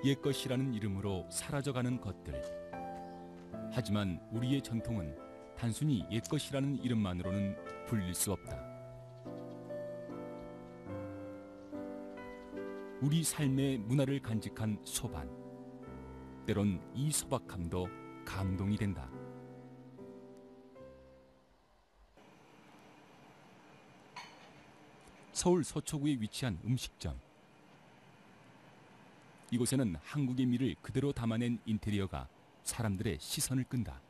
옛것이라는 이름으로 사라져가는 것들. 하지만 우리의 전통은 단순히 옛것이라는 이름만으로는 불릴 수 없다. 우리 삶의 문화를 간직한 소반. 때론 이 소박함도 감동이 된다. 서울 서초구에 위치한 음식점. 이곳에는 한국의 미를 그대로 담아낸 인테리어가 사람들의 시선을 끈다.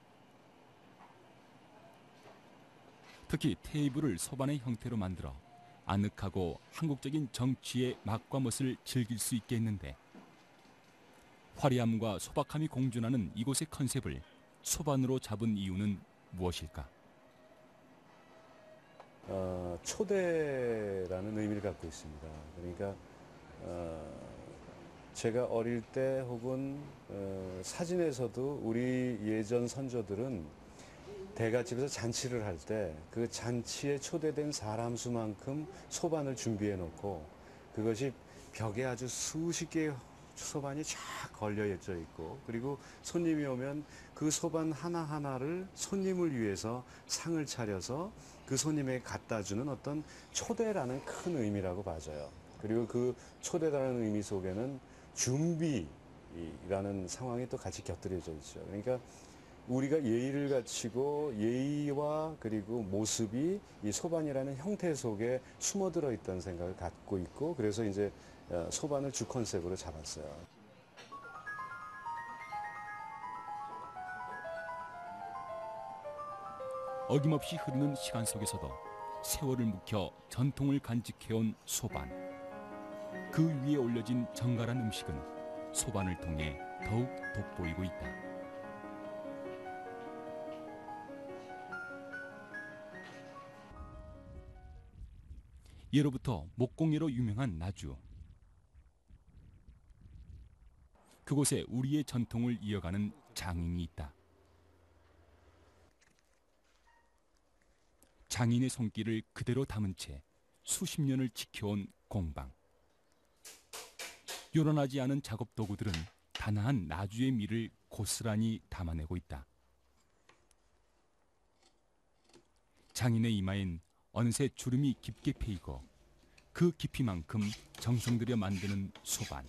특히 테이블을 소반의 형태로 만들어 아늑하고 한국적인 정취의 맛과 멋을 즐길 수 있게 했는데, 화려함과 소박함이 공존하는 이곳의 컨셉을 소반으로 잡은 이유는 무엇일까? 초대라는 의미를 갖고 있습니다. 그러니까 제가 어릴 때 혹은 사진에서도 우리 예전 선조들은 대갓집에서 잔치를 할 때 그 잔치에 초대된 사람 수만큼 소반을 준비해 놓고, 그것이 벽에 아주 수십 개의 소반이 쫙 걸려져 있고, 그리고 손님이 오면 그 소반 하나하나를 손님을 위해서 상을 차려서 그 손님에게 갖다 주는 어떤 초대라는 큰 의미라고 봐져요. 그리고 그 초대라는 의미 속에는 준비라는 상황이 또 같이 곁들여져 있죠. 그러니까 우리가 예의를 갖추고 예의와 그리고 모습이 이 소반이라는 형태 속에 숨어들어 있다는 생각을 갖고 있고, 그래서 이제 소반을 주 컨셉으로 잡았어요. 어김없이 흐르는 시간 속에서도 세월을 묵혀 전통을 간직해온 소반. 그 위에 올려진 정갈한 음식은 소반을 통해 더욱 돋보이고 있다. 예로부터 목공예로 유명한 나주. 그곳에 우리의 전통을 이어가는 장인이 있다. 장인의 손길을 그대로 담은 채 수십 년을 지켜온 공방. 요란하지 않은 작업 도구들은 단아한 나주의 미를 고스란히 담아내고 있다. 장인의 이마엔 어느새 주름이 깊게 패이고, 그 깊이만큼 정성 들여 만드는 소반.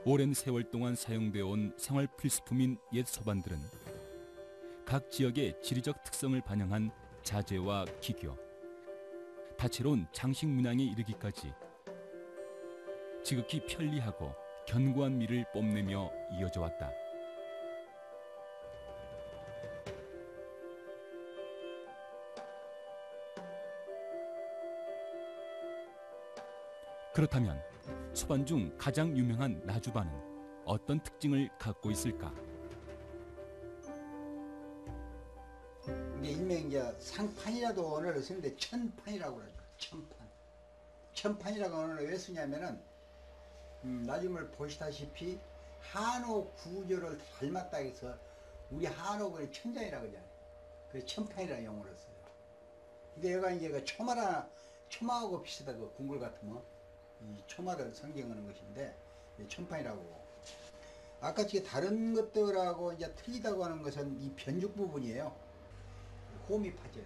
오랜 세월 동안 사용되어 온 생활 필수품인 옛 소반들은 각 지역의 지리적 특성을 반영한 자재와 기교, 다채로운 장식 문양에 이르기까지 지극히 편리하고 견고한 미를 뽐내며 이어져 왔다. 그렇다면 소반 중 가장 유명한 나주반은 어떤 특징을 갖고 있을까? 이게 일명 이제 상판이라도 언어를 쓰는데 천판이라고 그러죠. 천판. 천판이라고 언어를 왜 쓰냐면은 나중에 보시다시피 한옥 구조를 닮았다 해서 우리 한옥을 천장이라고 그러잖아요. 그래서 천판이라는 용어를 써요. 근데 얘가 이제 그 초마하고 비슷하다. 그 궁궐 같으면 이 초마를 상징하는 것인데 천판이라고. 아까 지금 다른 것들하고 이제 틀리다고 하는 것은 이 변죽 부분이에요. 홈이 파져요.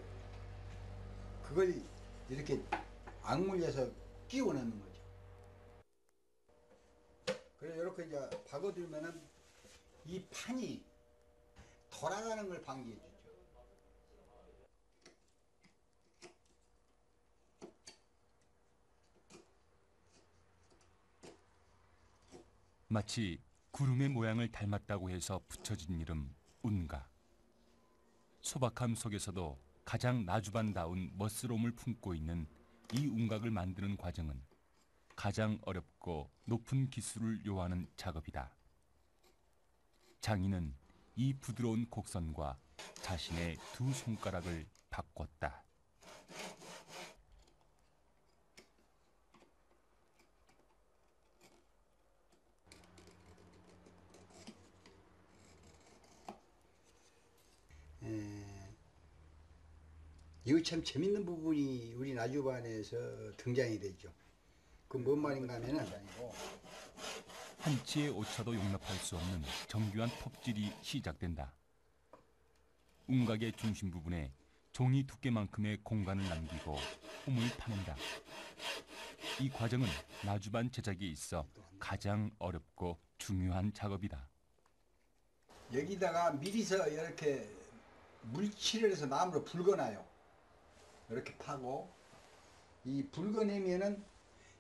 그걸 이렇게 악물려서 끼워 넣는 거죠. 그래서 이렇게 이제 박아두면은 이 판이 돌아가는 걸 방지해 주죠. 마치 구름의 모양을 닮았다고 해서 붙여진 이름 운가. 소박함 속에서도 가장 나주반다운 멋스러움을 품고 있는 이 운각을 만드는 과정은 가장 어렵고 높은 기술을 요하는 작업이다. 장인은 이 부드러운 곡선과 자신의 두 손가락을 바꿨다. 이거 참 재밌는 부분이 우리 나주반에서 등장이 되죠. 그 뭔 말인가 하면은 한치의 오차도 용납할 수 없는 정교한 톱질이 시작된다. 운각의 중심 부분에 종이 두께만큼의 공간을 남기고 홈을 파낸다. 이 과정은 나주반 제작에 있어 가장 어렵고 중요한 작업이다. 여기다가 미리서 이렇게 물칠을 해서 나무로 붉어놔요. 이렇게 파고 이 붉어내면은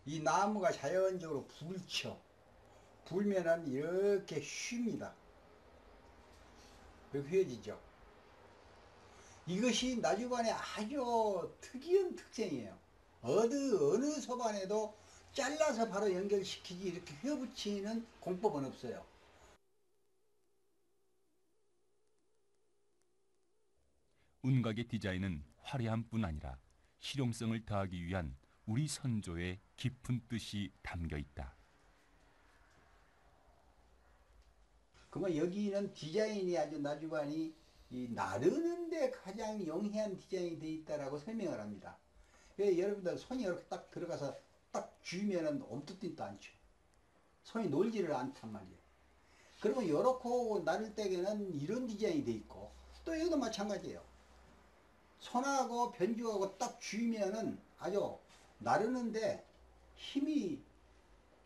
이 나무가 자연적으로 불쳐. 불면은 이렇게 쉽니다. 이렇게 휘어지죠. 이것이 나주반의 아주 특이한 특징이에요. 어느 소반에도 잘라서 바로 연결시키지 이렇게 휘어붙이는 공법은 없어요. 운각의 디자인은 화려한 뿐 아니라 실용성을 더하기 위한 우리 선조의 깊은 뜻이 담겨 있다. 그러면 여기는 디자인이 아주 나주반이 이 나르는데 가장 영해한 디자인이 되어 있다라고 설명을 합니다. 여러분들 손이 이렇게 딱 들어가서 딱 쥐면은 엄두띠도 않죠. 손이 놀지를 않단 말이에요. 그러면 이렇게 나를 때에는 이런 디자인이 되어 있고 또 여기도 마찬가지예요. 손하고 변주하고 딱 쥐면은 아주 나르는데 힘이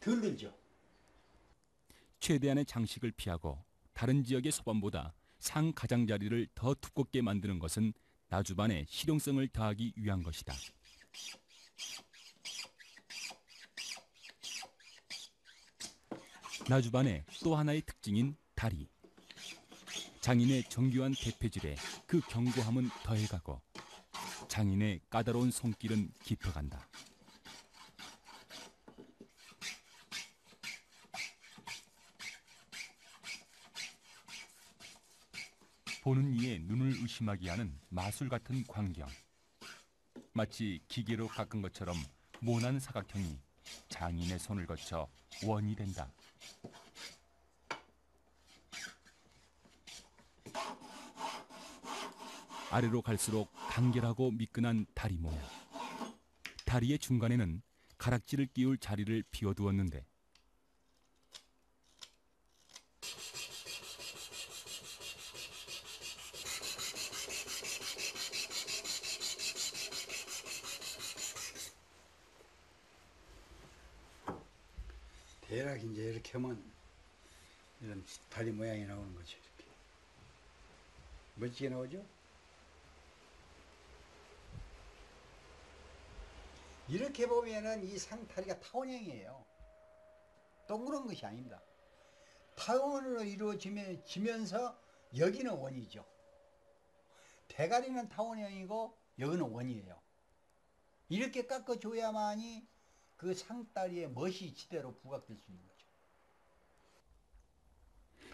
덜 들죠. 최대한의 장식을 피하고 다른 지역의 소반보다 상 가장자리를 더 두껍게 만드는 것은 나주반의 실용성을 더하기 위한 것이다. 나주반의 또 하나의 특징인 다리. 장인의 정교한 대패질에 그 견고함은 더해가고 장인의 까다로운 손길은 깊어간다. 보는 이의 눈을 의심하게 하는 마술 같은 광경. 마치 기계로 깎은 것처럼 모난 사각형이 장인의 손을 거쳐 원이 된다. 아래로 갈수록 간결하고 미끈한 다리 모양. 다리의 중간에는 가락지를 끼울 자리를 비워두었는데 대략 이제 이렇게 하면 이런 다리 모양이 나오는 거죠. 이렇게 멋지게 나오죠? 이렇게 보면은 이 상다리가 타원형이에요. 동그란 것이 아닙니다. 타원으로 이루어지면서 여기는 원이죠. 대가리는 타원형이고 여기는 원이에요. 이렇게 깎아줘야만이 그 상다리의 멋이 지대로 부각될 수 있는 거죠.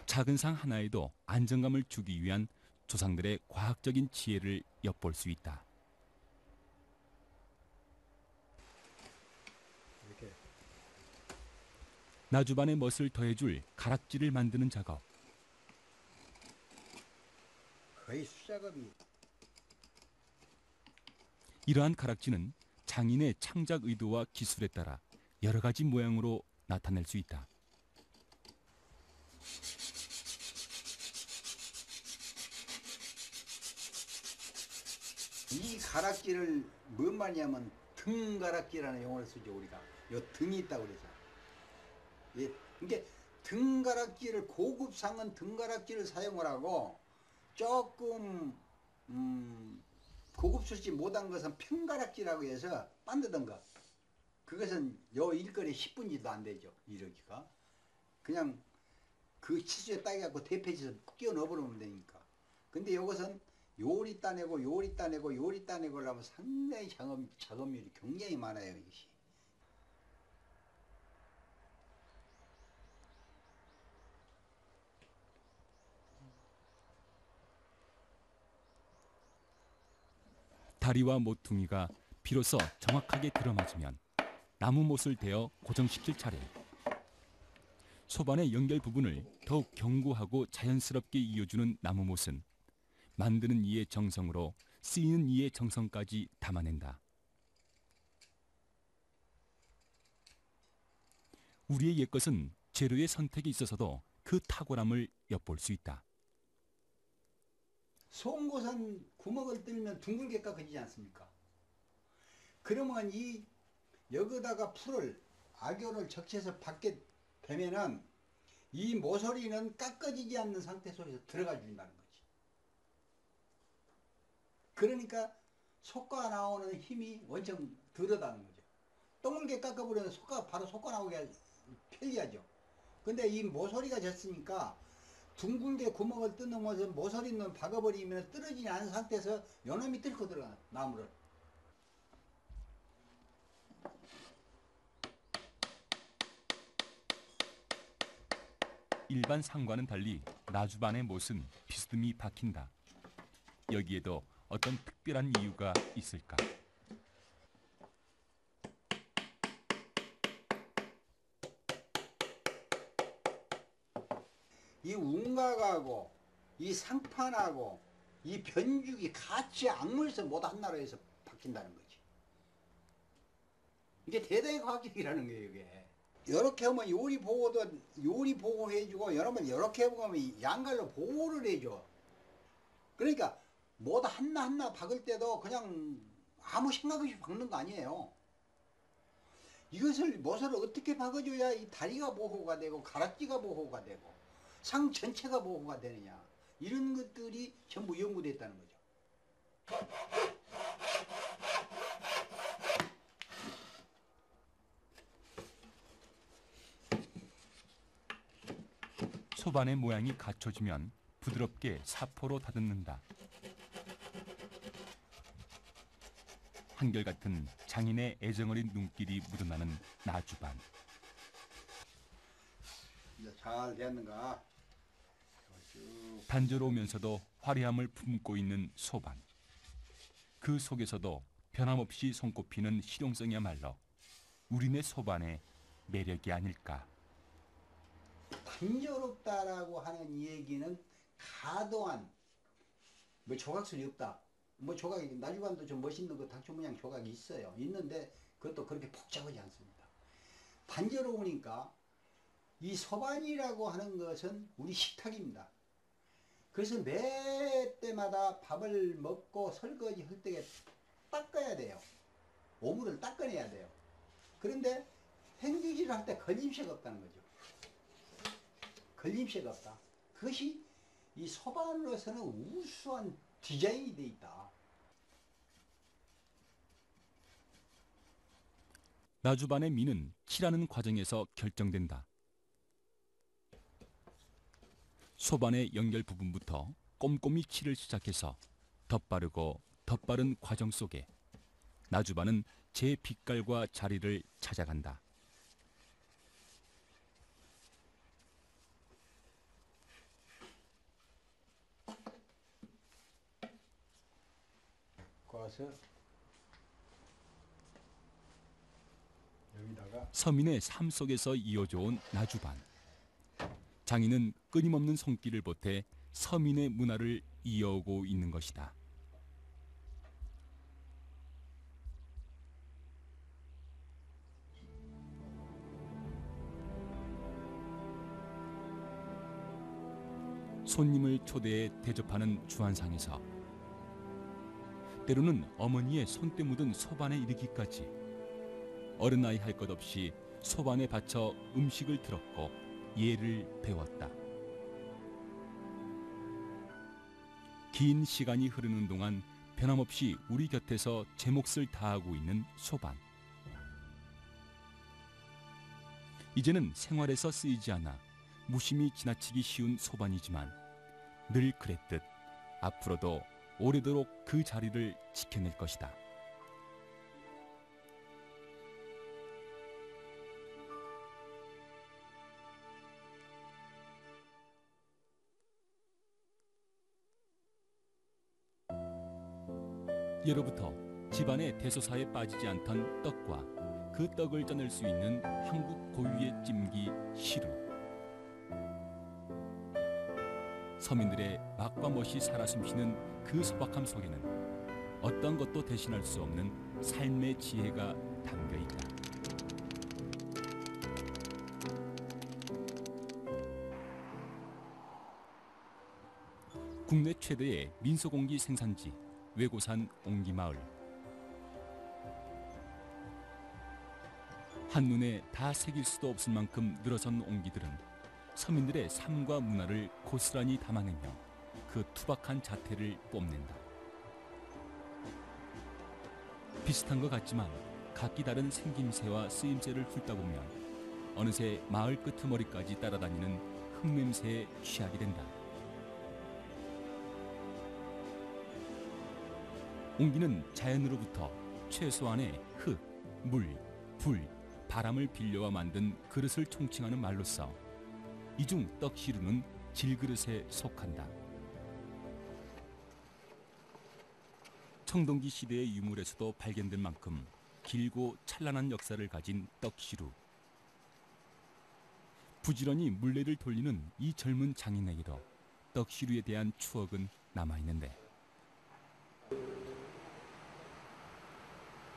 작은 상 하나에도 안정감을 주기 위한 조상들의 과학적인 지혜를 엿볼 수 있다. 이렇게 나주반의 멋을 더해줄 가락지를 만드는 작업. 거의 수작업이. 이러한 가락지는 장인의 창작 의도와 기술에 따라 여러 가지 모양으로 나타낼 수 있다. 이 가락지를 뭔 말이냐면 등가락지라는 용어를 쓰죠. 우리가 요 등이 있다고 그래서. 예, 이게 등가락지를 고급상은 등가락지를 사용을 하고 조금 고급스럽지 못한 것은 평가락지라고 해서 만드던 거. 그것은 요 일거리 10분지도 안 되죠. 이러기가. 그냥 그 치수에 따져갖고 대패지에서 끼워 넣어버리면 되니까. 근데 요것은 요리 따내고 요리 따내고 요리 따내고 하면 상당히 작업률이 굉장히 많아요. 이것이. 다리와 모퉁이가 비로소 정확하게 들어맞으면 나무 못을 대어 고정시킬 차례. 소반의 연결 부분을 더욱 견고하고 자연스럽게 이어주는 나무 못은 만드는 이의 정성으로 쓰이는 이의 정성까지 담아낸다. 우리의 옛것은 재료의 선택에 있어서도 그 탁월함을 엿볼 수 있다. 송곳은 구멍을 뚫면 둥글게 깎아지지 않습니까? 그러면 이 여기다가 풀을 악교를 적셔서 받게 되면은 이 모서리는 깎아지지 않는 상태 속에서 들어가 준다는 거지. 그러니까 솎아 나오는 힘이 원점 덜하다는 거죠. 동글게 깎아버리면 바로 솎아 나오게 편리하죠. 근데 이 모서리가 졌으니까 둥글게 구멍을 뜯는 모서리는 박아버리면 떨어지지 않은 상태에서 요놈이 뚫고 들어가 나무를. 일반 상과는 달리 나주반의 못은 비스듬히 박힌다. 여기에도 어떤 특별한 이유가 있을까? 이 웅각하고 이 상판하고 이 변죽이 같이 악물려서 못 하나로 해서 박힌다는 거지. 이게 대단히 과학적이라는 거예요, 이게. 이렇게 하면 요리 보고 해주고, 여러분 이렇게 보면 양갈로 보호를 해줘. 그러니까 못 하나 박을 때도 그냥 아무 생각 없이 박는 거 아니에요. 이것을 못을 어떻게 박아줘야 이 다리가 보호가 되고 가락지가 보호가 되고 상 전체가 보호가 되느냐, 이런 것들이 전부 연구됐다는 거죠. 소반의 모양이 갖춰지면 부드럽게 사포로 다듬는다. 한결같은 장인의 애정어린 눈길이 묻어나는 나주반. 이제 잘 됐는가? 단조로우면서도 화려함을 품고 있는 소반. 그 속에서도 변함없이 손꼽히는 실용성이야말로 우리네 소반의 매력이 아닐까. 단조롭다라고 하는 이 얘기는 가도한 조각술이 없다. 조각이 나주반도 좀 멋있는 그 닭초 모양 조각이 있어요. 있는데 그것도 그렇게 복잡하지 않습니다. 단조로우니까 이 소반이라고 하는 것은 우리 식탁입니다. 그래서 매 때마다 밥을 먹고 설거지 할 때 닦아야 돼요. 오물을 닦아내야 돼요. 그런데 행주질을 할 때 걸림새가 없다는 거죠. 걸림새가 없다. 그것이 이 소반으로서는 우수한 디자인이 돼 있다. 나주반의 미는 칠하는 과정에서 결정된다. 소반의 연결 부분부터 꼼꼼히 칠을 시작해서 덧바르고 덧바른 과정 속에 나주반은 제 빛깔과 자리를 찾아간다. 거기서 여기다가 서민의 삶 속에서 이어져 온 나주반. 장인은 끊임없는 손길을 보태 서민의 문화를 이어오고 있는 것이다. 손님을 초대해 대접하는 주한상에서 때로는 어머니의 손때 묻은 소반에 이르기까지 어른아이 할 것 없이 소반에 바쳐 음식을 들었고 예를 배웠다. 긴 시간이 흐르는 동안 변함없이 우리 곁에서 제 몫을 다하고 있는 소반. 이제는 생활에서 쓰이지 않아 무심히 지나치기 쉬운 소반이지만 늘 그랬듯 앞으로도 오래도록 그 자리를 지켜낼 것이다. 예로부터 집안의 대소사에 빠지지 않던 떡과 그 떡을 짜낼 수 있는 한국 고유의 찜기 시루. 서민들의 맛과 멋이 살아 숨쉬는 그 소박함 속에는 어떤 것도 대신할 수 없는 삶의 지혜가 담겨 있다. 국내 최대의 민소공기 생산지 외고산 옹기마을. 한눈에 다 새길 수도 없을 만큼 늘어선 옹기들은 서민들의 삶과 문화를 고스란히 담아내며 그 투박한 자태를 뽐낸다. 비슷한 것 같지만 각기 다른 생김새와 쓰임새를 훑다 보면 어느새 마을 끄트머리까지 따라다니는 흙냄새에 취하게 된다. 옹기는 자연으로부터 최소한의 흙, 물, 불, 바람을 빌려와 만든 그릇을 총칭하는 말로써 이중 떡시루는 질그릇에 속한다. 청동기 시대의 유물에서도 발견된 만큼 길고 찬란한 역사를 가진 떡시루. 부지런히 물레를 돌리는 이 젊은 장인에게도 떡시루에 대한 추억은 남아있는데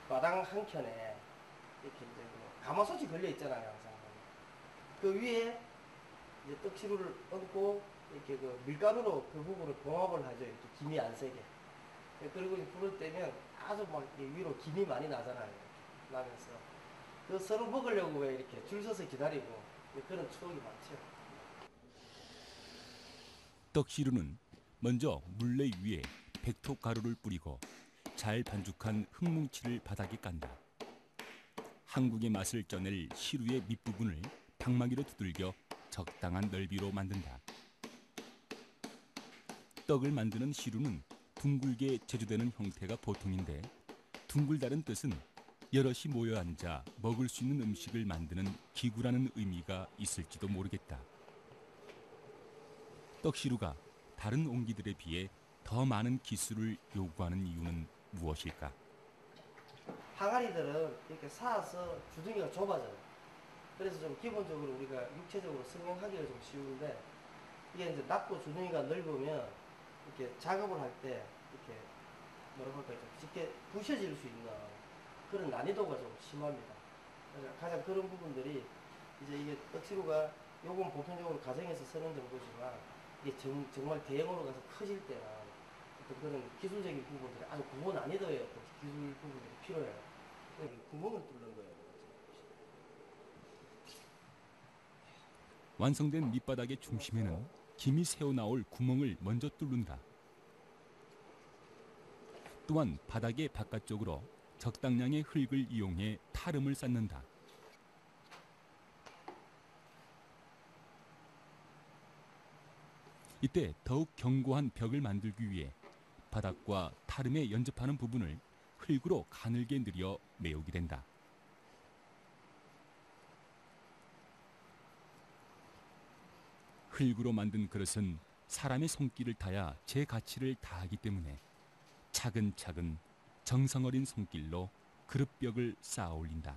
마당 한켠에 이렇게 이제 가마솥이 걸려 있잖아요, 항상. 그 위에 이제 떡시루를 얹고 이렇게 그 밀가루로 그 부분을 봉합을 하죠. 이렇게 김이 안 새게. 그리고 불을 떼면 아주 막 위로 김이 많이 나잖아요. 이렇게 나면서 그 서로 먹으려고 왜 이렇게 줄 서서 기다리고 그런 추억이 많죠. 떡시루는 먼저 물레 위에 백톡 가루를 뿌리고 잘 반죽한 흙뭉치를 바닥에 깐다. 한국의 맛을 쪄낼 시루의 밑부분을 방망이로 두들겨 적당한 넓이로 만든다. 떡을 만드는 시루는 둥글게 제조되는 형태가 보통인데 둥글다는 뜻은 여럿이 모여 앉아 먹을 수 있는 음식을 만드는 기구라는 의미가 있을지도 모르겠다. 떡시루가 다른 옹기들에 비해 더 많은 기술을 요구하는 이유는 무엇일까? 항아리들은 이렇게 쌓아서 주둥이가 좁아져요. 그래서 좀 기본적으로 우리가 육체적으로 성형하기가 좀 쉬운데 이게 이제 낮고 주둥이가 넓으면 이렇게 작업을 할 때 이렇게 뭐라고 할까요? 좀 쉽게 부셔질 수 있는 그런 난이도가 좀 심합니다. 그래서 가장 그런 부분들이 이제 이게 떡시루가 요건 보편적으로 가정에서 쓰는 정도지만 이게 정말 대형으로 가서 커질 때는 어떤 그런 기술적인 부분들이 아주 고고 난이도의 어떤 기술 부분들이 필요해요. 구멍을 뚫는 거예요. 완성된 밑바닥의 중심에는 김이 새어나올 구멍을 먼저 뚫는다. 또한 바닥의 바깥쪽으로 적당량의 흙을 이용해 타름을 쌓는다. 이때 더욱 견고한 벽을 만들기 위해 바닥과 타름에 연접하는 부분을 흙으로 가늘게 늘여 메우게 된다. 흙으로 만든 그릇은 사람의 손길을 타야 제 가치를 다하기 때문에 차근차근 정성 어린 손길로 그릇벽을 쌓아 올린다.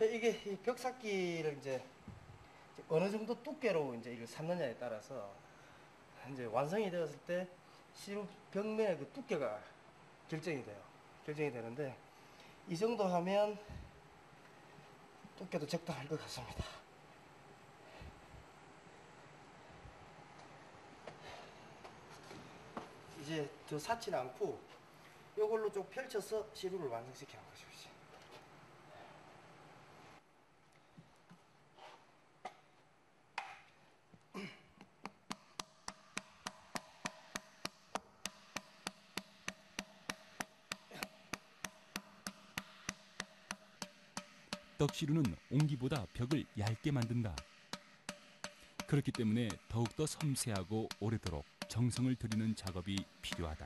이게 이 벽쌓기를 이제 어느 정도 두께로 이제 이걸 삶느냐에 따라서 이제 완성이 되었을 때 시루 벽면의 그 두께가 결정이 돼요. 결정이 되는데 이 정도 하면 두께도 적당할 것 같습니다. 이제 더 쌓지는 않고 이걸로 좀 펼쳐서 시루를 완성시켜 놓은 것이죠. 떡시루는 옹기보다 벽을 얇게 만든다. 그렇기 때문에 더욱더 섬세하고 오래도록 정성을 들이는 작업이 필요하다.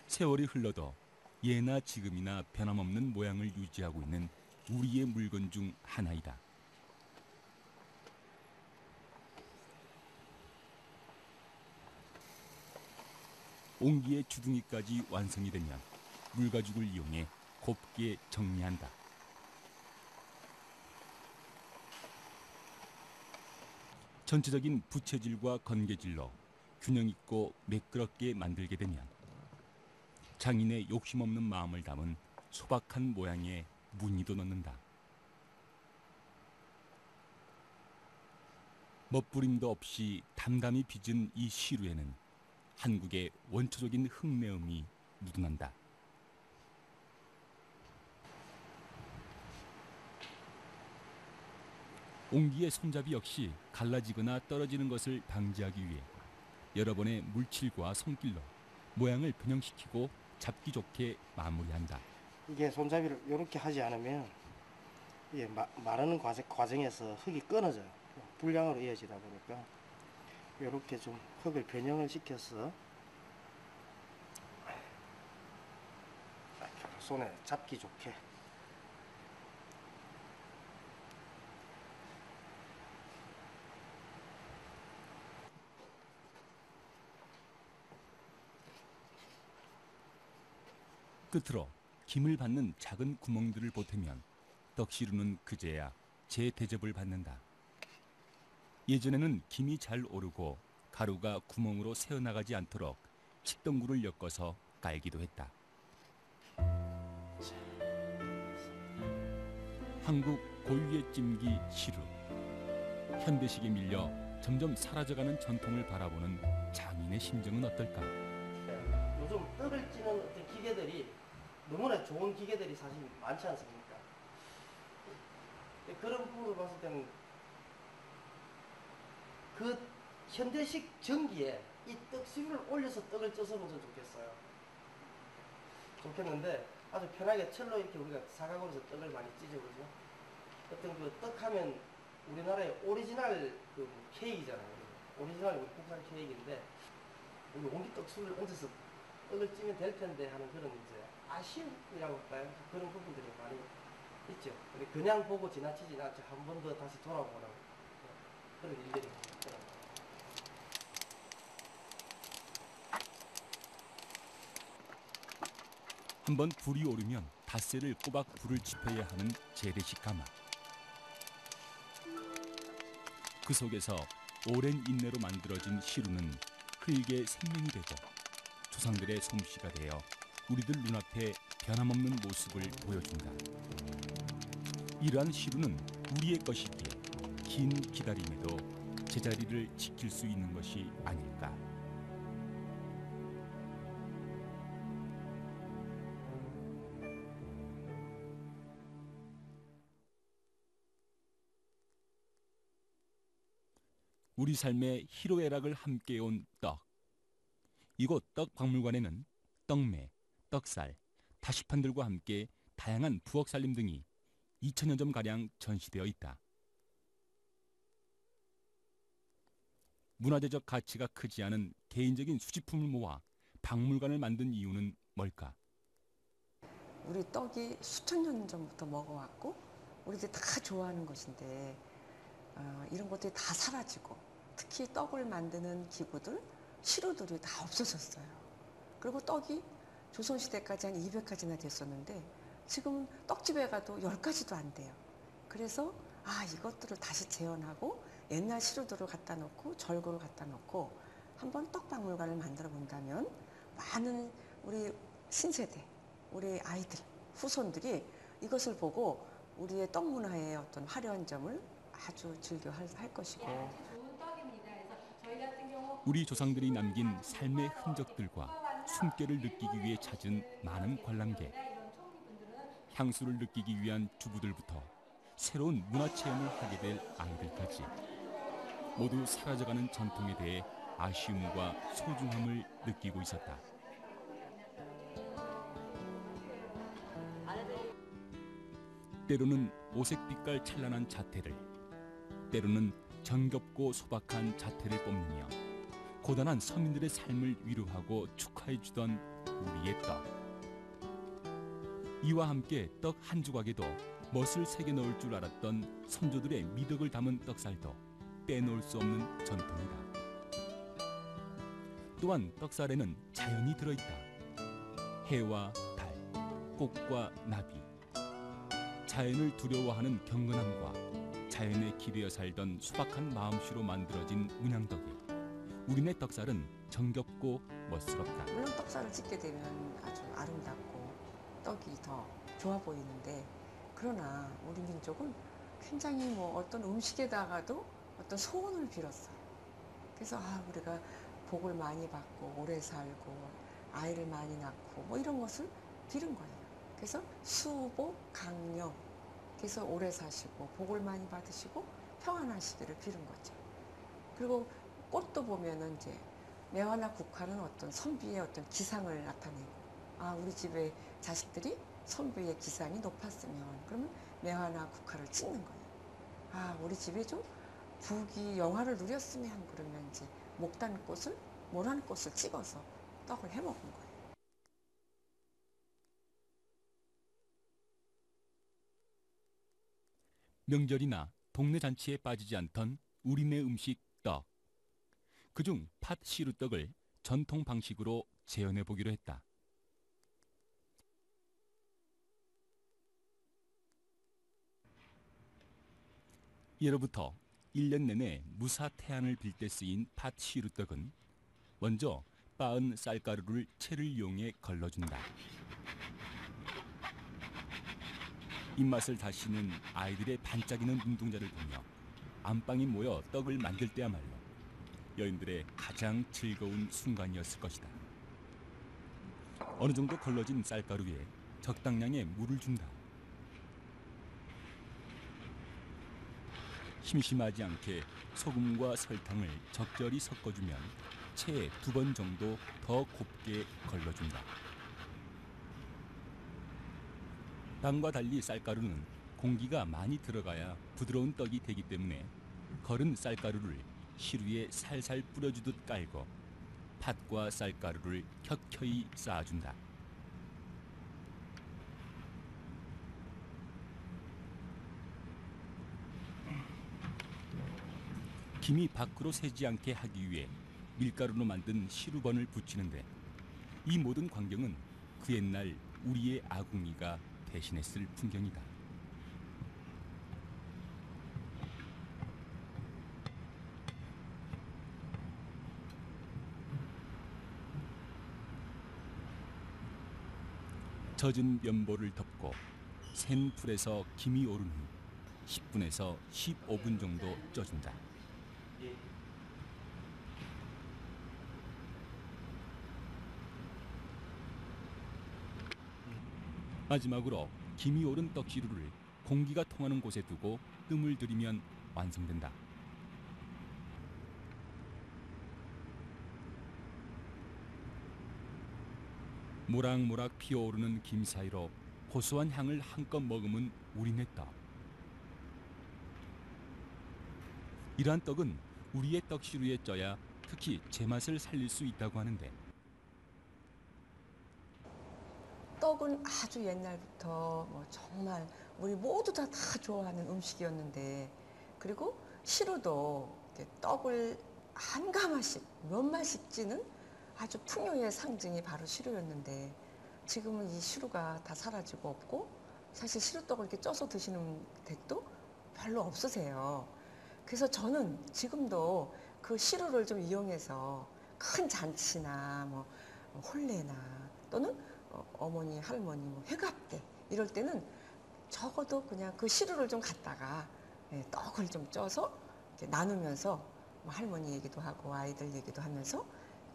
세월이 흘러도 예나 지금이나 변함없는 모양을 유지하고 있는 우리의 물건 중 하나이다. 옹기의 주둥이까지 완성이 되면 물가죽을 이용해 곱게 정리한다. 전체적인 부채질과 건개질로 균형 있고 매끄럽게 만들게 되면 장인의 욕심 없는 마음을 담은 소박한 모양의 무늬도 넣는다. 멋부림도 없이 담담히 빚은 이 시루에는 한국의 원초적인 흙내음이 묻어난다. 옹기의 손잡이 역시 갈라지거나 떨어지는 것을 방지하기 위해 여러 번의 물칠과 손길로 모양을 변형시키고 잡기 좋게 마무리한다. 이게 손잡이를 이렇게 하지 않으면 이게 마르는 과정에서 흙이 끊어져요. 불량으로 이어지다 보니까 이렇게 좀 흙을 변형을 시켜서 손에 잡기 좋게. 끝으로 김을 받는 작은 구멍들을 보태면 떡시루는 그제야 재대접을 받는다. 예전에는 김이 잘 오르고 가루가 구멍으로 새어나가지 않도록 식동구를 엮어서 깔기도 했다. 한국 고유의 찜기 시루. 현대식에 밀려 점점 사라져가는 전통을 바라보는 장인의 심정은 어떨까? 요즘 떡을 찌는 어떤 기계들이 너무나 좋은 기계들이 사실 많지 않습니까? 그런 부분으로 봤을 때는 그 현대식 전기에 이 떡시루를 올려서 떡을 쪄서는 좀 좋겠는데 아주 편하게 철로 이렇게 우리가 사각으로서 떡을 많이 찌죠, 그죠? 어떤 그 떡하면 우리나라의 오리지널 그 케이크잖아요. 오리지널 우리 국산 케이크인데 우리 옹기떡술을 얹어서 떡을 찌면 될 텐데 하는 그런 이제 아쉬움이라고 할까요? 그런 부분들이 많이 있죠. 근데 그냥 보고 지나치지 않죠. 한 번 더 다시 돌아보는 그런 일들이 있더라고요. 한번 불이 오르면 닷새를 꼬박 불을 지펴야 하는 재래식 가마. 그 속에서 오랜 인내로 만들어진 시루는 흙의 생명이 되고 조상들의 솜씨가 되어 우리들 눈앞에 변함없는 모습을 보여준다. 이러한 시루는 우리의 것이기에 긴 기다림에도 제자리를 지킬 수 있는 것이 아닐까. 우리 삶의 희로애락을 함께해온 떡. 이곳 떡박물관에는 떡매, 떡살, 다시판들과 함께 다양한 부엌살림 등이 2,000여 점가량 전시되어 있다. 문화재적 가치가 크지 않은 개인적인 수집품을 모아 박물관을 만든 이유는 뭘까? 우리 떡이 수천 년 전부터 먹어왔고 우리들이 다 좋아하는 것인데 이런 것들이 다 사라지고 특히 떡을 만드는 기구들, 시루들이 다 없어졌어요. 그리고 떡이 조선시대까지 한 200가지나 됐었는데 지금 떡집에 가도 10가지도 안 돼요. 그래서 이것들을 다시 재현하고 옛날 시루들을 갖다 놓고 절구를 갖다 놓고 한번 떡박물관을 만들어 본다면 많은 우리 신세대, 우리 아이들, 후손들이 이것을 보고 우리의 떡 문화의 어떤 화려한 점을 아주 즐겨 할 것이고. 우리 조상들이 남긴 삶의 흔적들과 숨결을 느끼기 위해 찾은 많은 관람객. 향수를 느끼기 위한 주부들부터 새로운 문화체험을 하게 될 아이들까지 모두 사라져가는 전통에 대해 아쉬움과 소중함을 느끼고 있었다. 때로는 오색빛깔 찬란한 자태를, 때로는 정겹고 소박한 자태를 뽐내며 고단한 서민들의 삶을 위로하고 축하해주던 우리의 떡. 이와 함께 떡 한 조각에도 멋을 새겨 넣을 줄 알았던 선조들의 미덕을 담은 떡살도 빼놓을 수 없는 전통이다. 또한 떡살에는 자연이 들어있다. 해와 달, 꽃과 나비, 자연을 두려워하는 경건함과 자연에 기대어 살던 소박한 마음씨로 만들어진 문양떡에 우리네 떡살은 정겹고 멋스럽다. 물론 떡살을 찍게 되면 아주 아름답고 떡이 더 좋아 보이는데, 그러나 우리 민족은 굉장히 뭐 어떤 음식에다가도 어떤 소원을 빌었어요. 그래서 우리가 복을 많이 받고 오래 살고 아이를 많이 낳고 뭐 이런 것을 빌은 거예요. 그래서 수복 강령, 그래서 오래 사시고 복을 많이 받으시고 평안하시기를 빌은 거죠. 그리고 꽃도 보면은 이제 매화나 국화는 어떤 선비의 어떤 기상을 나타내고, 우리 집의 자식들이 선비의 기상이 높았으면 그러면 매화나 국화를 찍는 거예요. 우리 집이 좀 부귀 영화를 누렸으면 그러면 이제 목단꽃을, 모란꽃을 찍어서 떡을 해 먹은 거예요. 명절이나 동네 잔치에 빠지지 않던 우리네 음식 떡. 그중 팥 시루떡을 전통 방식으로 재현해 보기로 했다. 예로부터 1년 내내 무사 태안을 빌 때 쓰인 팥 시루떡은 먼저 빻은 쌀가루를 채를 이용해 걸러준다. 입맛을 다시는 아이들의 반짝이는 눈동자를 보며 안방에 모여 떡을 만들 때야말로 여인들의 가장 즐거운 순간이었을 것이다. 어느 정도 걸러진 쌀가루에 적당량의 물을 준다. 심심하지 않게 소금과 설탕을 적절히 섞어주면 채 2번 정도 더 곱게 걸러준다. 빵과 달리 쌀가루는 공기가 많이 들어가야 부드러운 떡이 되기 때문에 걸은 쌀가루를 시루에 살살 뿌려주듯 깔고 팥과 쌀가루를 켜켜이 쌓아준다. 김이 밖으로 새지 않게 하기 위해 밀가루로 만든 시루번을 붙이는데, 이 모든 광경은 그 옛날 우리의 아궁이가 대신했을 풍경이다. 젖은 면보를 덮고 센 불에서 김이 오른 후 10분에서 15분 정도 쪄준다. 마지막으로 김이 오른 떡시루를 공기가 통하는 곳에 두고 뜸을 들이면 완성된다. 모락모락 피어오르는 김 사이로 고소한 향을 한껏 머금은 우리네 떡. 이러한 떡은 우리의 떡시루에 쪄야 특히 제맛을 살릴 수 있다고 하는데, 떡은 아주 옛날부터 뭐 정말 우리 모두 다 좋아하는 음식이었는데, 그리고 시루도 이렇게 떡을 한 가마씩 몇 마씩 찌는 아주 풍요의 상징이 바로 시루였는데, 지금은 이 시루가 다 사라지고 없고, 사실 시루떡을 이렇게 쪄서 드시는 댁도 별로 없으세요. 그래서 저는 지금도 그 시루를 좀 이용해서 큰 잔치나 뭐 혼례나 또는 어머니, 할머니 뭐 회갑 때 이럴 때는 적어도 그냥 그 시루를 좀 갖다가 떡을 좀 쪄서 이렇게 나누면서 뭐 할머니 얘기도 하고 아이들 얘기도 하면서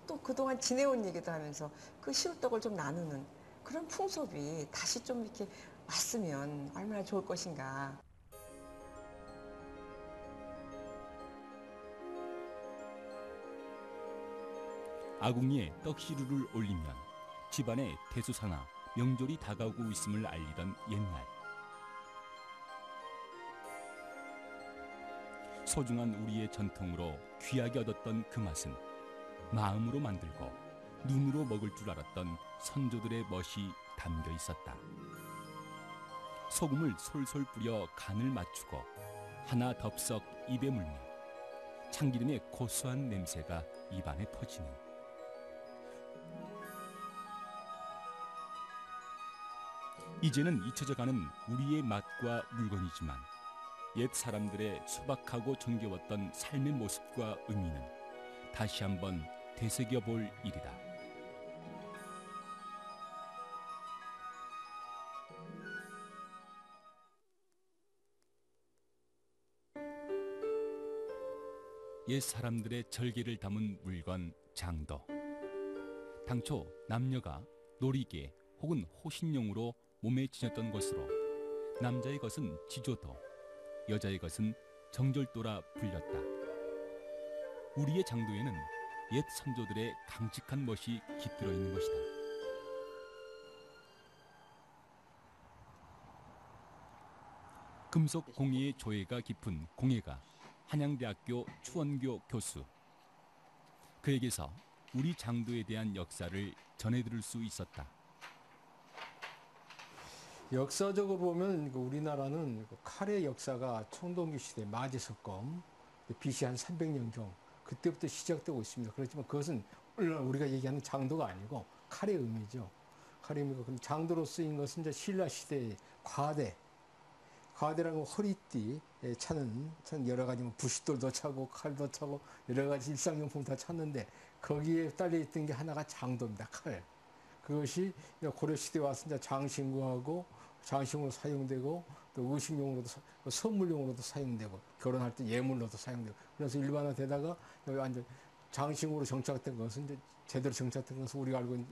또 그동안 지내온 얘기도 하면서 그 시루떡을 좀 나누는 그런 풍습이 다시 좀 이렇게 왔으면 얼마나 좋을 것인가. 아궁이에 떡시루를 올리면 집안에 대소사나 명절이 다가오고 있음을 알리던 옛날. 소중한 우리의 전통으로 귀하게 얻었던 그 맛은 마음으로 만들고 눈으로 먹을 줄 알았던 선조들의 멋이 담겨 있었다. 소금을 솔솔 뿌려 간을 맞추고 하나 덥석 입에 물면 참기름의 고소한 냄새가 입안에 퍼지는, 이제는 잊혀져가는 우리의 맛과 물건이지만 옛 사람들의 소박하고 정겨웠던 삶의 모습과 의미는 다시 한번 되새겨볼 일이다. 옛 사람들의 절개를 담은 물건 장도. 당초 남녀가 놀이개 혹은 호신용으로 몸에 지녔던 것으로 남자의 것은 지조도, 여자의 것은 정절도라 불렸다. 우리의 장도에는 옛 선조들의 강직한 멋이 깃들어 있는 것이다. 금속 공예의 조예가 깊은 공예가 한양대학교 추원교 교수. 그에게서 우리 장도에 대한 역사를 전해들을 수 있었다. 역사적으로 보면 우리나라는 칼의 역사가 청동기 시대 마제석검 BC 한 300년경 그때부터 시작되고 있습니다. 그렇지만 그것은 우리가 얘기하는 장도가 아니고 칼의 의미죠. 칼의 의미가 그럼 장도로 쓰인 것은 이제 신라 시대의 과대라는 건 허리띠에 차는 여러 가지 부싯돌도 차고 칼도 차고 여러 가지 일상용품 다 찼는데 거기에 딸려 있던 게 하나가 장도입니다. 칼. 그것이 고려시대에 와서 이제 장신구로 사용되고 또 의식용으로도 선물용으로도 사용되고 결혼할 때 예물로도 사용되고 그래서 일반화되다가 완전 장신구로 정착된 것은 이제 제대로 정착된 것은 우리가 알고 있는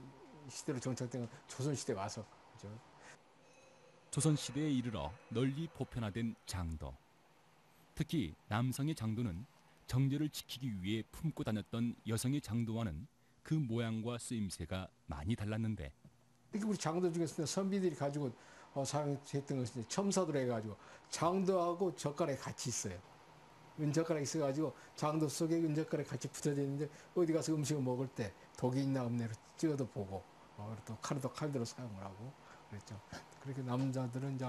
시대로 정착된 건 조선시대에 와서 그죠. 조선시대에 이르러 널리 보편화된 장도. 특히 남성의 장도는 정제를 지키기 위해 품고 다녔던 여성의 장도와는 그 모양과 쓰임새가 많이 달랐는데 특히 우리 장도 중에서 선비들이 가지고 사용했던 것은 첨사도로 해가지고 장도하고 젓가락이 같이 있어요. 은젓가락이 있어가지고 장도 속에 은젓가락이 같이 붙어져 있는데 어디 가서 음식을 먹을 때 독이 있나 없나를 찍어도 보고 또 칼도 사용을 하고 그랬죠. 그렇게 남자들은 이제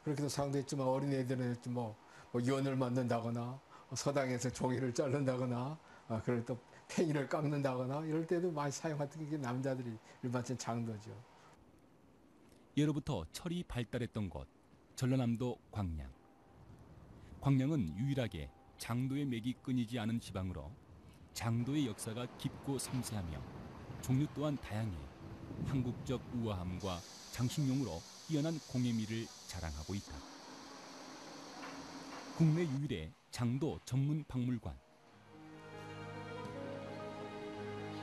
그렇게도 사용됐지만 어린애들은 뭐 연을 만든다거나 서당에서 종이를 자른다거나 그럴 또 팽이를 깎는다거나 이럴 때도 많이 사용했던 게 남자들이 일반적인 장도죠. 예로부터 철이 발달했던 곳 전라남도 광양. 광양은 유일하게 장도의 맥이 끊이지 않은 지방으로 장도의 역사가 깊고 섬세하며 종류 또한 다양해 한국적 우아함과 장식용으로 뛰어난 공예미를 자랑하고 있다. 국내 유일의 장도 전문 박물관.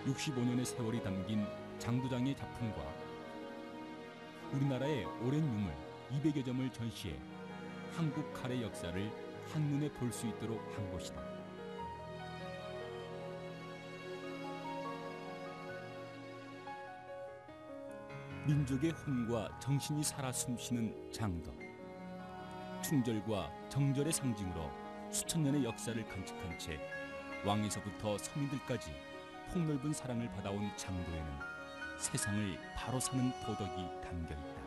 65년의 세월이 담긴 장도장의 작품과 우리나라의 오랜 유물 200여 점을 전시해 한국 칼의 역사를 한눈에 볼 수 있도록 한 곳이다. 민족의 혼과 정신이 살아 숨쉬는 장도. 충절과 정절의 상징으로 수천 년의 역사를 간직한 채 왕에서부터 서민들까지 폭넓은 사랑을 받아온 장도에는 세상을 바로 사는 도덕이 담겨 있다.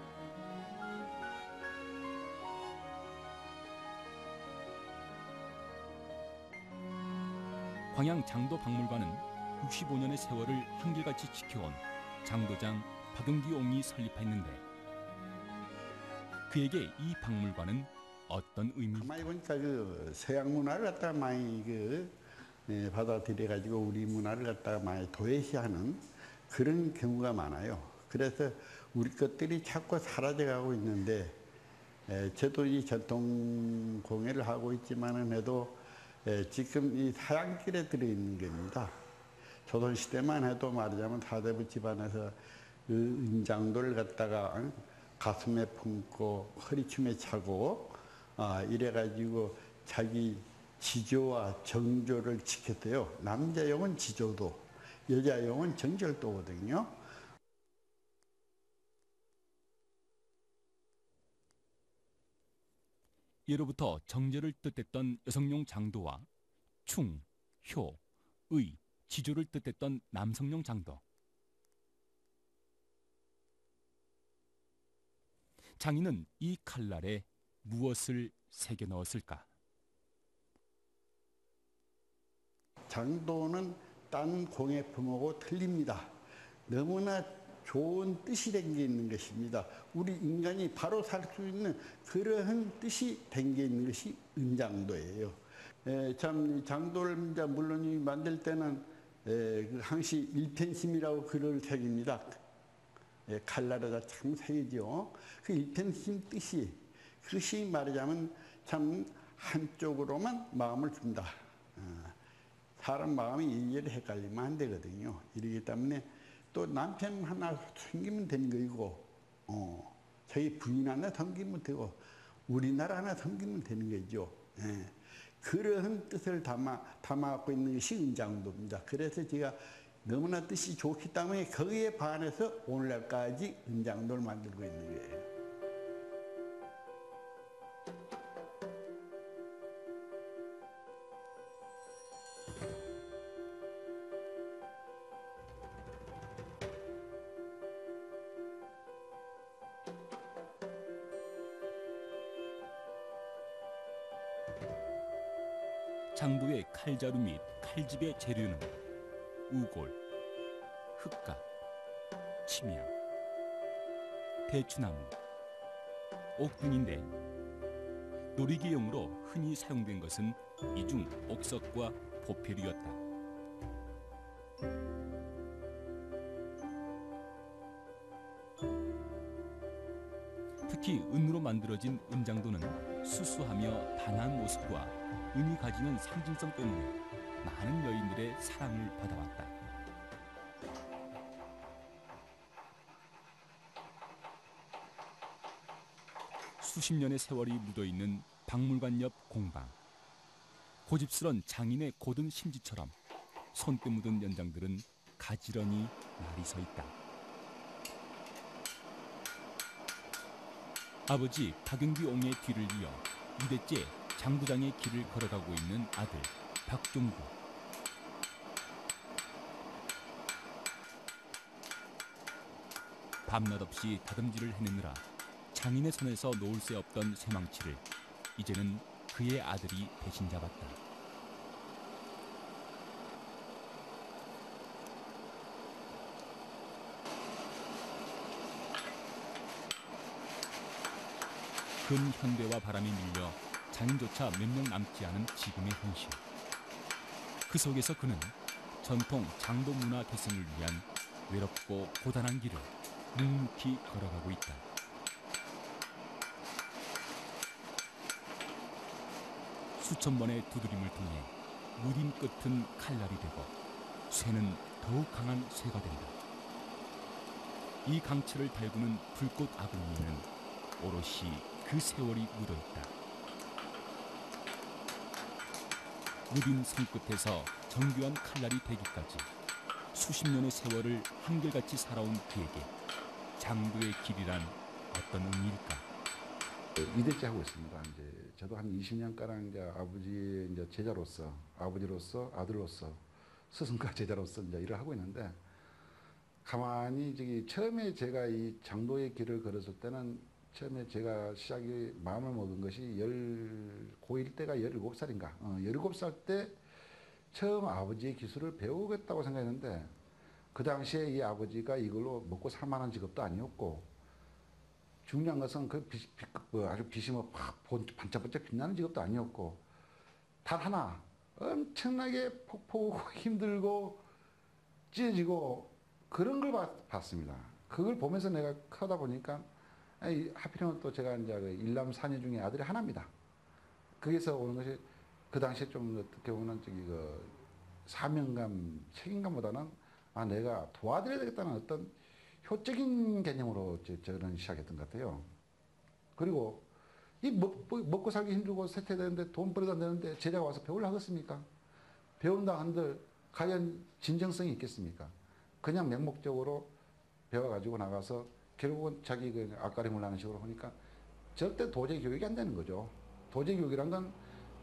광양 장도 박물관은 65년의 세월을 한결같이 지켜온 장도장 박용기 옹이 설립했는데 그에게 이 박물관은 어떤 의미일까? 가만히 보니까 서양 문화를 갖다가 많이 받아들여 가지고 우리 문화를 갖다가 많이 도외시하는 그런 경우가 많아요. 그래서 우리 것들이 자꾸 사라져가고 있는데 저도 이 전통 공예를 하고 있지만은 해도 지금 이 사양길에 들어있는 겁니다. 조선시대만 해도 말하자면 사대부 집안에서 그 은장도를 갖다가 가슴에 품고 허리춤에 차고 이래가지고 자기 지조와 정조를 지켰대요. 남자용은 지조도, 여자용은 정절도거든요. 예로부터 정제를 뜻했던 여성용 장도와 충, 효, 의, 지조를 뜻했던 남성용 장도. 장인은 이 칼날에 무엇을 새겨 넣었을까? 장도는 딴 공예품하고 틀립니다. 너무나 좋은 뜻이 담겨 있는 것입니다. 우리 인간이 바로 살 수 있는 그러한 뜻이 담겨 있는 것이 은장도예요. 참 장도를 이제 물론 만들 때는 그 항시 일편심이라고 글을 새깁니다. 칼날에다 참 새기죠. 그 일편심 뜻이 그것이 말하자면 참 한쪽으로만 마음을 준다. 사람 마음이 일일이 헷갈리면 안 되거든요. 이러기 때문에 또 남편 하나 생기면 되는 거이고, 저희 부인 하나 생기면 되고, 우리나라 하나 생기면 되는 거죠. 그러한 뜻을 담아갖고 있는 것이 은장도입니다. 그래서 제가 너무나 뜻이 좋기 때문에 거기에 반해서 오늘날까지 은장도를 만들고 있는 거예요. 장도의 칼자루 및 칼집의 재료는 우골, 흑각, 침향, 대추나무, 옥등인데 놀이기용으로 흔히 사용된 것은 이중 옥석과 보필이었다. 특히 은으로 만들어진 은장도는 수수하며 단아한 모습과 은이 가지는 상징성 때문에 많은 여인들의 사랑을 받아왔다. 수십 년의 세월이 묻어있는 박물관 옆 공방. 고집스런 장인의 고든 심지처럼 손때 묻은 연장들은 가지런히 날이 서 있다. 아버지 박용기 옹의 뒤를 이어 2대째 장부장의 길을 걸어가고 있는 아들 박종구. 밤낮 없이 다듬질을 해내느라 장인의 손에서 놓을 새 없던 쇠망치를 이제는 그의 아들이 대신 잡았다. 근현대와 바람에 밀려 장인조차 몇 명 남지 않은 지금의 현실. 그 속에서 그는 전통 장도 문화 계승을 위한 외롭고 고단한 길을 묵묵히 걸어가고 있다. 수천 번의 두드림을 통해 무딘 끝은 칼날이 되고 쇠는 더욱 강한 쇠가 된다. 이 강철을 달구는 불꽃 아궁이에는 오롯이 그 세월이 묻어있다. 무딘 손끝에서 정교한 칼날이 되기까지 수십 년의 세월을 한결같이 살아온 그에게 장도의 길이란 어떤 의미일까? 2대째 하고 있습니다. 이제 저도 한 20년가량 이제 아버지의 이제 제자로서, 아버지로서, 아들로서, 스승과 제자로서 이제 일을 하고 있는데, 가만히 저기 처음에 제가 이 장도의 길을 걸었을 때는 처음에 제가 시작이 마음을 먹은 것이 고1 때가 17살인가. 17살 때 처음 아버지의 기술을 배우겠다고 생각했는데, 그 당시에 이 아버지가 이걸로 먹고 살 만한 직업도 아니었고, 중요한 것은 아주 빛이 뭐 반짝반짝 빛나는 직업도 아니었고, 단 하나 엄청나게 폭포고 힘들고 찢어지고 그런 걸 봤습니다. 그걸 보면서 내가 크다 보니까 하필이면 또 제가 이제 그 일남 사녀 중에 아들이 하나입니다. 거기서 오는 것이 그 당시에 좀 어떻게 보면 저기 그 사명감, 책임감보다는 내가 도와드려야 되겠다는 어떤 효적인 개념으로 저는 시작했던 것 같아요. 그리고 이 먹고 살기 힘들고 세태야 되는데 돈 벌어다 내는데 제자가 와서 배우려 하겠습니까? 배운다 한들 과연 진정성이 있겠습니까? 그냥 맹목적으로 배워가지고 나가서 결국은 자기 그 앞가림을 하는 식으로 하니까 절대 도제 교육이 안 되는 거죠. 도제 교육이란 건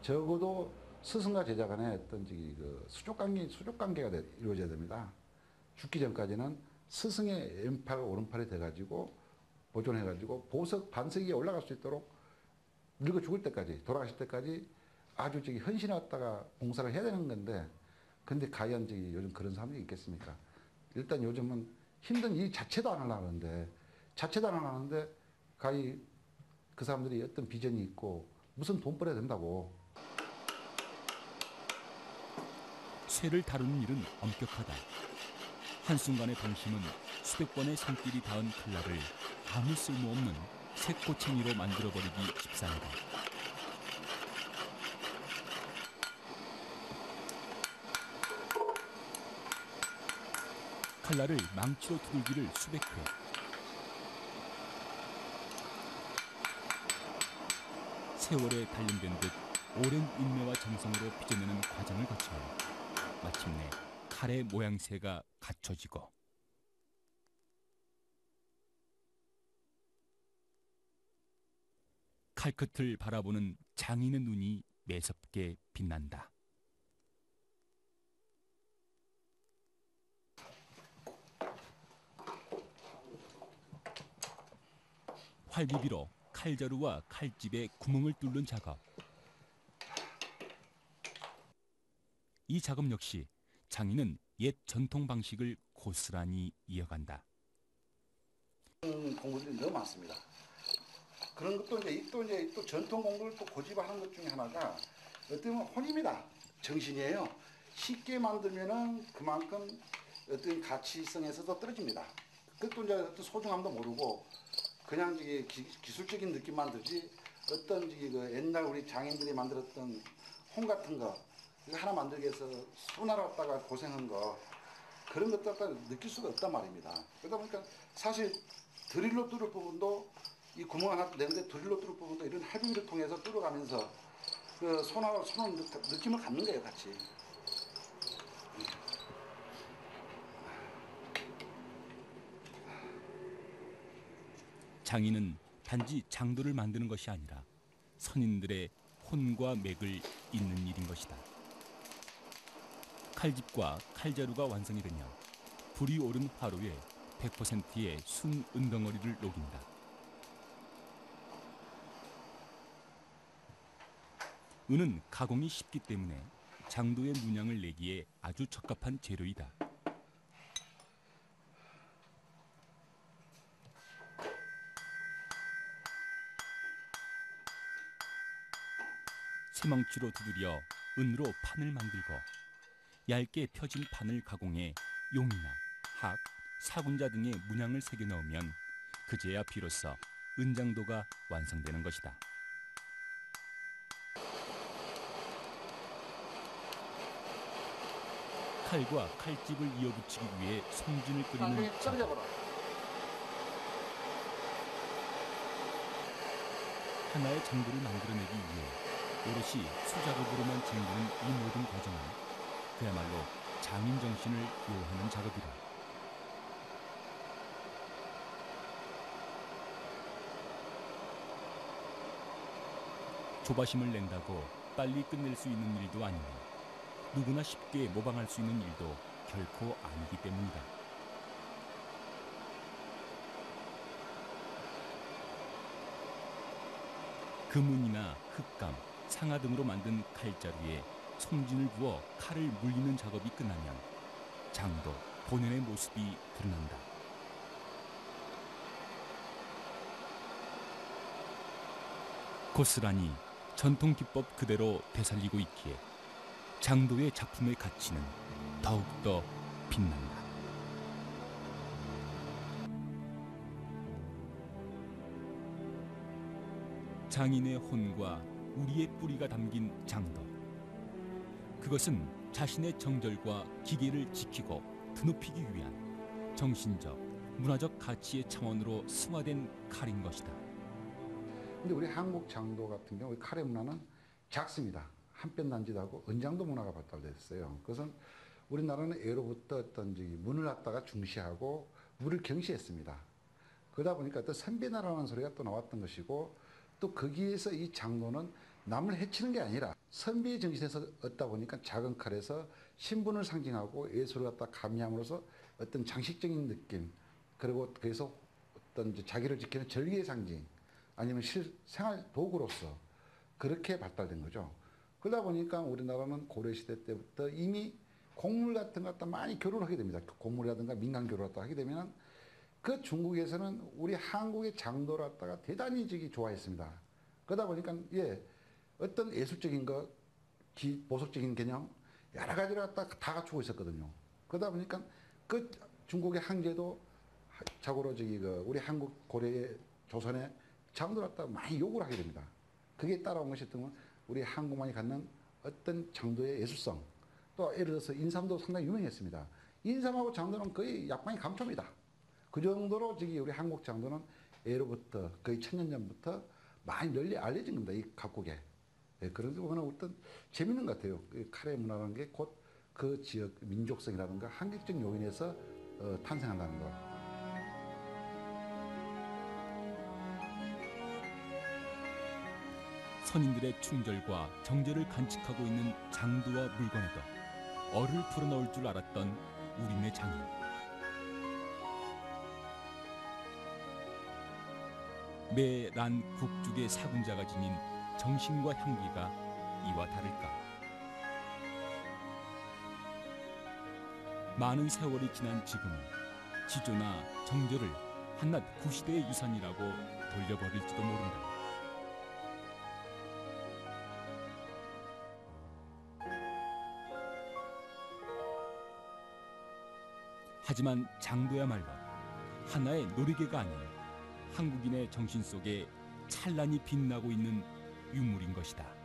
적어도 스승과 제자 간의 어떤 그 수족 관계가 이루어져야 됩니다. 죽기 전까지는 스승의 왼팔 오른팔이 돼가지고 보존해가지고 보석 반석 위에 올라갈 수 있도록 늙어 죽을 때까지 돌아가실 때까지 아주 저기 헌신했다가 봉사를 해야 되는 건데, 근데 과연 저기 요즘 그런 사람이 있겠습니까? 일단 요즘은 힘든 일 자체도 안 하려는데 가히 그 사람들이 어떤 비전이 있고 무슨 돈 벌어야 된다고. 쇠를 다루는 일은 엄격하다. 한순간의 방심은 수백 번의 손길이 닿은 칼날을 아무 쓸모없는 쇠꼬챙이로 만들어버리기 십상이다. 칼날을 망치로 두들기를 수백 회. 세월에 단련된 듯 오랜 인내와 정성으로 빚어내는 과정을 거쳐 마침내 칼의 모양새가 갖춰지고 칼끝을 바라보는 장인의 눈이 매섭게 빛난다. 활비비로 칼자루와 칼집에 구멍을 뚫는 작업. 이 작업 역시 장인은 옛 전통 방식을 고스란히 이어간다. 공부들이 너무 많습니다. 그런 것도 이제 또 전통 공부를 또 고집하는 것 중에 하나가 어떻게 보면 혼입니다. 정신이에요. 쉽게 만들면은 그만큼 어떤 가치성에서도 떨어집니다. 그것도 이제 어떤 소중함도 모르고 그냥 이게 기술적인 느낌만 들지 어떤 그 옛날 우리 장인들이 만들었던 홍 같은 거 이거 하나 만들기 위해서 수나라 왔다가 고생한 거 그런 것도 갖다 느낄 수가 없단 말입니다. 그러다 보니까 사실 드릴로 뚫을 부분도 이 구멍 하나 내는데 드릴로 뚫을 부분도 이런 할비를 통해서 뚫어가면서 그 손하고 손을 느낌을 갖는 거예요, 같이. 장인은 단지 장도를 만드는 것이 아니라 선인들의 혼과 맥을 잇는 일인 것이다. 칼집과 칼자루가 완성이 되면 불이 오른 화로에 100%의 순 은덩어리를 녹인다. 은은 가공이 쉽기 때문에 장도의 문양을 내기에 아주 적합한 재료이다. 쇠망치로 두드려 은으로 판을 만들고 얇게 펴진 판을 가공해 용이나 학, 사군자 등의 문양을 새겨 넣으면 그제야 비로소 은장도가 완성되는 것이다. 칼과 칼집을 이어붙이기 위해 송진을 끓이는 작업. 하나의 장도를 만들어내기 위해 오롯이 수작업으로만 진행되는 이 모든 과정은 그야말로 장인 정신을 요하는 작업이다. 조바심을 낸다고 빨리 끝낼 수 있는 일도 아니고 누구나 쉽게 모방할 수 있는 일도 결코 아니기 때문이다. 금은이나 흑감, 상아 등으로 만든 칼자루에 송진을 부어 칼을 물리는 작업이 끝나면 장도 본연의 모습이 드러난다. 고스란히 전통 기법 그대로 되살리고 있기에 장도의 작품의 가치는 더욱더 빛난다. 장인의 혼과 우리의 뿌리가 담긴 장도. 그것은 자신의 정절과 기계를 지키고 드높이기 위한 정신적, 문화적 가치의 차원으로 승화된 칼인 것이다. 근데 우리 한국 장도 같은 경우 칼의 문화는 작습니다. 한뼘난짓하고 은장도 문화가 발달됐어요. 그것은 우리나라는 예로부터 어떤 문을 갖다가 중시하고 물을 경시했습니다. 그러다 보니까 또 선비나라는 소리가 또 나왔던 것이고 또 거기에서 이 장도는 남을 해치는 게 아니라 선비의 정신에서 얻다 보니까 작은 칼에서 신분을 상징하고 예술을 갖다 가미함으로써 어떤 장식적인 느낌 그리고 그래서 어떤 자기를 지키는 절기의 상징 아니면 생활 도구로서 그렇게 발달된 거죠. 그러다 보니까 우리나라는 고려시대 때부터 이미 곡물 같은 거 갖다 많이 교류를 하게 됩니다. 곡물이라든가 민간 교류를 갖다 하게 되면 그 중국에서는 우리 한국의 장도를 갖다가 대단히 좋아했습니다. 그러다 보니까 예, 어떤 예술적인 것, 보석적인 개념 여러 가지를 갖다 다 갖추고 있었거든요. 그러다 보니까 그 중국의 황제도 자고로 우리 한국 고려의 조선의 장도를 갖다 많이 요구를 하게 됩니다. 그게 따라온 것이 어떤 우리 한국만이 갖는 어떤 장도의 예술성, 또 예를 들어서 인삼도 상당히 유명했습니다. 인삼하고 장도는 거의 약방이 감초입니다. 그 정도로 우리 한국 장도는 예로부터 거의 1000년 전부터 많이 널리 알려진 겁니다. 이 각국에. 예, 그런 데 보면 어떤 재밌는 것 같아요. 카레 문화라는 게 곧 그 지역 민족성이라든가 한국적 요인에서 탄생한다는 것. 선인들의 충절과 정제를 간직하고 있는 장도와 물건에도 얼을 풀어넣을 줄 알았던 우리네 장인. 매란 국죽의 사군자가 지닌 정신과 향기가 이와 다를까. 많은 세월이 지난 지금은 지조나 정제를 한낱 구시대의 유산이라고 돌려버릴지도 모른다. 하지만 장도야말로 하나의 놀이개가 아닌 한국인의 정신 속에 찬란히 빛나고 있는 유물인 것이다.